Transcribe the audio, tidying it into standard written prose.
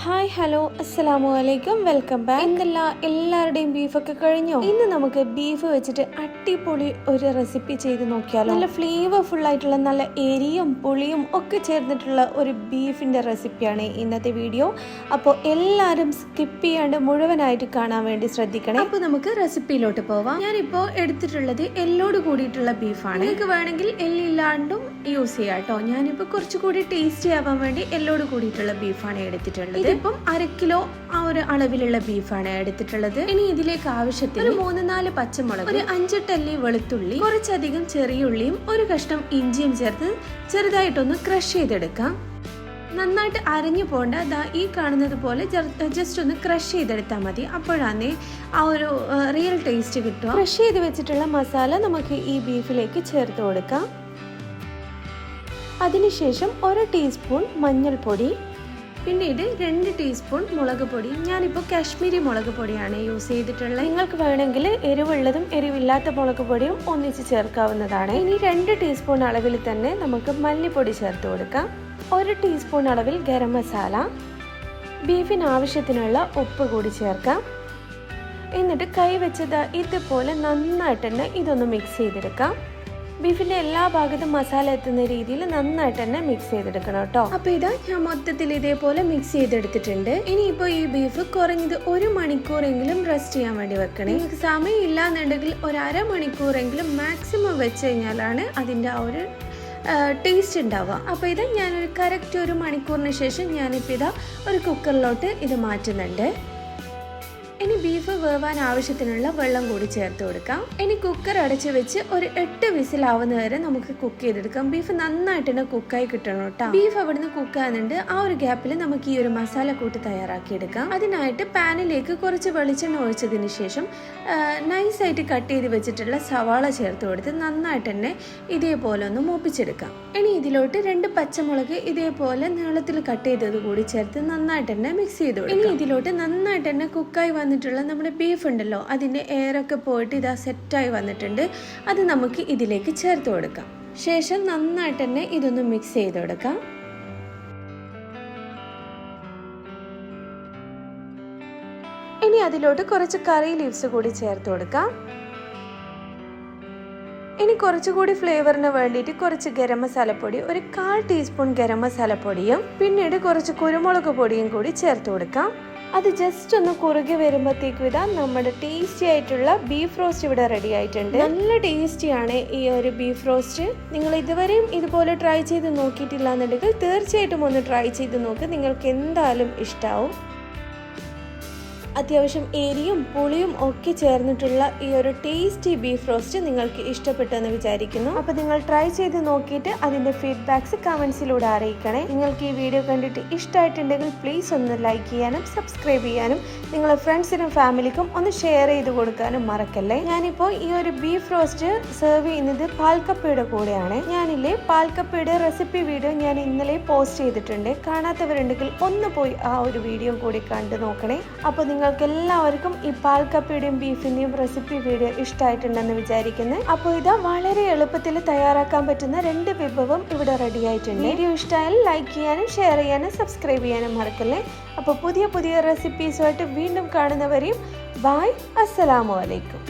Hi hello അസ്സലാമു അലൈക്കും welcome back. എല്ലാവരുടെയും ബീഫൊക്കെ കഴിഞ്ഞോ? ഇന്ന് നമുക്ക് ബീഫ് വെച്ചിട്ട് അടിപൊളി ഒരു റെസിപ്പി ചെയ്ത് നോക്കിയാലോ. നല്ല ഫ്ലേവർഫുൾ ആയിട്ടുള്ള നല്ല എരിയും പുളിയും ഒക്കെ ചേർന്നിട്ടുള്ള ഒരു ബീഫിന്റെ റെസിപ്പിയാണ് ഇന്നത്തെ വീഡിയോ. അപ്പോൾ എല്ലാവരും സ്കിപ്പ് ചെയ്യാണ്ട് മുഴുവനായിട്ട് കാണാൻ വേണ്ടി ശ്രദ്ധിക്കണേ. അപ്പോൾ നമുക്ക് റെസിപ്പിയിലോട്ട് പോവാം. ഞാനിപ്പോൾ എടുത്തിട്ടുള്ളത് എല്ലോട് കൂടിയിട്ടുള്ള ബീഫാണ്. നിങ്ങൾക്ക് വേണമെങ്കിൽ എല്ലില്ലാണ്ടും യൂസ് ചെയ്യാം കേട്ടോ. ഞാനിപ്പോൾ കുറച്ചുകൂടി ടേസ്റ്റി ആവാൻ വേണ്ടി എല്ലോട് കൂടിയിട്ടുള്ള ബീഫാണ് എടുത്തിട്ടുള്ളത്. ഇതിപ്പം 1/2 കിലോ ആ ഒരു അളവിലുള്ള ബീഫാണ് എടുത്തിട്ടുള്ളത്. ഇനി ഇതിലേക്ക് ആവശ്യത്തിന് 3-4 പച്ചമുളക്, ഒരു 5 ടല്ലി വെളുത്തുള്ളി, കുറച്ചധികം ചെറിയ ഉള്ളിയും ഒരു കഷ്ണം ഇഞ്ചിയും ചേർത്ത് ചെറുതായിട്ടൊന്ന് ക്രഷ് ചെയ്തെടുക്കാം. നന്നായിട്ട് അരഞ്ഞു പോകണ്ട, ഈ കാണുന്നത് പോലെ ജസ്റ്റ് ഒന്ന് ക്രഷ് ചെയ്തെടുത്താൽ മതി. അപ്പോഴാണ് ആ ഒരു റിയൽ ടേസ്റ്റ് കിട്ടുക. ക്രഷ് ചെയ്ത് വെച്ചിട്ടുള്ള മസാല നമുക്ക് ഈ ബീഫിലേക്ക് ചേർത്ത് കൊടുക്കാം. അതിനുശേഷം 1 ടീസ്പൂൺ മഞ്ഞൾപ്പൊടി, പിന്നീട് 2 ടീസ്പൂൺ മുളക് പൊടി. ഞാനിപ്പോൾ കാശ്മീരി മുളക് പൊടിയാണ് യൂസ് ചെയ്തിട്ടുള്ളത്. നിങ്ങൾക്ക് വേണമെങ്കിൽ എരിവുള്ളതും എരിവില്ലാത്ത മുളക് പൊടിയും ഒന്നിച്ച് ചേർക്കാവുന്നതാണ്. ഇനി 2 ടീസ്പൂൺ അളവിൽ തന്നെ നമുക്ക് മല്ലിപ്പൊടി ചേർത്ത് കൊടുക്കാം. 1 ടീസ്പൂൺ അളവിൽ ഗരം മസാല, ബീഫിന് ആവശ്യത്തിനുള്ള ഉപ്പ് കൂടി ചേർക്കാം. എന്നിട്ട് കൈ വെച്ചത് ഇതുപോലെ നന്നായിട്ട് തന്നെ ഇതൊന്ന് മിക്സ് ചെയ്തെടുക്കാം. ബീഫിന്റെ എല്ലാ ഭാഗത്തും മസാല എത്തുന്ന രീതിയിൽ നന്നായിട്ട് തന്നെ മിക്സ് ചെയ്തെടുക്കണം കേട്ടോ. അപ്പൊ ഇതാ ഞാൻ മൊത്തത്തിൽ ഇതേപോലെ മിക്സ് ചെയ്തെടുത്തിട്ടുണ്ട്. ഇനിയിപ്പോ ഈ ബീഫ് കുറഞ്ഞത് 1 മണിക്കൂറെങ്കിലും റെസ്റ്റ് ചെയ്യാൻ വേണ്ടി വെക്കണേ. നിങ്ങൾക്ക് സമയം ഇല്ലാന്നുണ്ടെങ്കിൽ ഒരു 1/2 മണിക്കൂറെങ്കിലും മാക്സിമം വെച്ച് കഴിഞ്ഞാലാണ് അതിന്റെ ആ ഒരു ടേസ്റ്റ് ഉണ്ടാവുക. അപ്പോൾ ഇത് ഞാനൊരു കറക്റ്റ് 1 മണിക്കൂറിന് ശേഷം ഞാനിപ്പോൾ ഇതാ ഒരു കുക്കറിലോട്ട് ഇത് മാറ്റുന്നുണ്ട്. ഇനി ബീഫ് വേവാൻ ആവശ്യത്തിനുള്ള വെള്ളം കൂടി ചേർത്ത് കൊടുക്കാം. ഇനി കുക്കർ അടച്ച് വെച്ച് ഒരു 8 വിസിലാവുന്ന വരെ നമുക്ക് കുക്ക് ചെയ്തെടുക്കാം. ബീഫ് നന്നായിട്ട് തന്നെ കുക്കായി കിട്ടണം കേട്ടോ. ബീഫ് അവിടുന്ന് കുക്കാകുന്നുണ്ട്. ആ ഒരു ഗ്യാപ്പിൽ നമുക്ക് ഈ ഒരു മസാല കൂട്ട് തയ്യാറാക്കിയെടുക്കാം. അതിനായിട്ട് പാനിലേക്ക് കുറച്ച് വെളിച്ചെണ്ണ ഒഴിച്ചതിന് ശേഷം നൈസായിട്ട് കട്ട് ചെയ്ത് വെച്ചിട്ടുള്ള സവാള ചേർത്ത് കൊടുത്ത് നന്നായിട്ട് തന്നെ ഇതേപോലെ ഒന്ന് മൂപ്പിച്ചെടുക്കാം. ഇനി ഇതിലോട്ട് 2 പച്ചമുളക് ഇതേപോലെ നീളത്തിൽ കട്ട് ചെയ്തത് കൂടി ചേർത്ത് നന്നായിട്ട് തന്നെ മിക്സ് ചെയ്ത് കൊടുക്കാം. ഇനി ഇതിലോട്ട് നന്നായിട്ട് തന്നെ കുക്കായി വന്നിട്ടുള്ള നമ്മുടെ ബീഫ് ഉണ്ടല്ലോ, അതിൻ്റെ എയറൊക്കെ പോയിട്ട് ഇതാ സെറ്റായി വന്നിട്ടുണ്ട്. അത് നമുക്ക് ഇതിലേക്ക് ചേർത്ത് കൊടുക്കാം. ശേഷം നന്നായിട്ട് തന്നെ ഇതൊന്ന് മിക്സ് ചെയ്ത് കൊടുക്കാം. ഇനി അതിലോട്ട് കുറച്ച് കറി ലീവ്സ് കൂടി ചേർത്ത് കൊടുക്കാം. ഇനി കുറച്ചുകൂടി ഫ്ലേവറിന് വേണ്ടിയിട്ട് കുറച്ച് ഗരം മസാലപ്പൊടി, ഒരു 1/4 ടീസ്പൂൺ ഗരം മസാലപ്പൊടിയും പിന്നീട് കുറച്ച് കുരുമുളക് പൊടിയും കൂടി ചേർത്ത് കൊടുക്കാം. അത് ജസ്റ്റ് ഒന്ന് കുറുകി വരുമ്പോഴത്തേക്കും ഇതാ നമ്മുടെ ടേസ്റ്റി ആയിട്ടുള്ള ബീഫ് റോസ്റ്റ് ഇവിടെ റെഡി ആയിട്ടുണ്ട്. നല്ല ടേസ്റ്റിയാണ് ഈ ഒരു ബീഫ് റോസ്റ്റ്. നിങ്ങൾ ഇതുവരെയും ഇതുപോലെ ട്രൈ ചെയ്ത് നോക്കിയിട്ടില്ല എന്നുണ്ടെങ്കിൽ തീർച്ചയായിട്ടും ഒന്ന് ട്രൈ ചെയ്ത് നോക്ക്. നിങ്ങൾക്ക് എന്തായാലും ഇഷ്ടാവും. അത്യാവശ്യം എരിയും പുളിയും ഒക്കെ ചേർന്നിട്ടുള്ള ഈ ഒരു ടേസ്റ്റി ബീഫ് റോസ്റ്റ് നിങ്ങൾക്ക് ഇഷ്ടപ്പെട്ടെന്ന് വിചാരിക്കുന്നു. അപ്പോൾ നിങ്ങൾ ട്രൈ ചെയ്ത് നോക്കിയിട്ട് അതിൻ്റെ ഫീഡ്ബാക്ക്സ് കമൻസിലൂടെ അറിയിക്കണേ. നിങ്ങൾക്ക് ഈ വീഡിയോ കണ്ടിട്ട് ഇഷ്ടമായിട്ടുണ്ടെങ്കിൽ പ്ലീസ് ഒന്ന് ലൈക്ക് ചെയ്യാനും സബ്സ്ക്രൈബ് ചെയ്യാനും നിങ്ങളുടെ ഫ്രണ്ട്സിനും ഫാമിലിക്കും ഒന്ന് ഷെയർ ചെയ്ത് കൊടുക്കാനും മറക്കല്ലേ. ഞാനിപ്പോൾ ഈ ഒരു ബീഫ് റോസ്റ്റ് സെർവ് ചെയ്യുന്നത് പാൽക്കപ്പയുടെ കൂടെയാണ്. ഞാനില്ലേ പാൽക്കപ്പയുടെ റെസിപ്പി വീഡിയോ ഞാൻ ഇന്നലെ പോസ്റ്റ് ചെയ്തിട്ടുണ്ട്. കാണാത്തവരുണ്ടെങ്കിൽ ഒന്ന് പോയി ആ ഒരു വീഡിയോ കൂടി കണ്ടു നോക്കണേ. അപ്പോൾ നിങ്ങൾക്ക് എല്ലാവർക്കും ഈ പാൽക്കപ്പയുടെയും ബീഫിന്റെയും റെസിപ്പി വീഡിയോ ഇഷ്ടമായിട്ടുണ്ടെന്ന് വിചാരിക്കുന്നത്. അപ്പോൾ ഇതാ വളരെ എളുപ്പത്തിൽ തയ്യാറാക്കാൻ പറ്റുന്ന 2 വിഭവം ഇവിടെ റെഡി ആയിട്ടുണ്ട്. വീഡിയോ ഇഷ്ടമായാൽ ലൈക്ക് ചെയ്യാനും ഷെയർ ചെയ്യാനും സബ്സ്ക്രൈബ് ചെയ്യാനും മറക്കല്ലേ. അപ്പോൾ പുതിയ റെസിപ്പീസുമായിട്ട് വീണ്ടും കാണുന്നവരെയും ബൈ, അസ്സലാമു അലൈക്കും.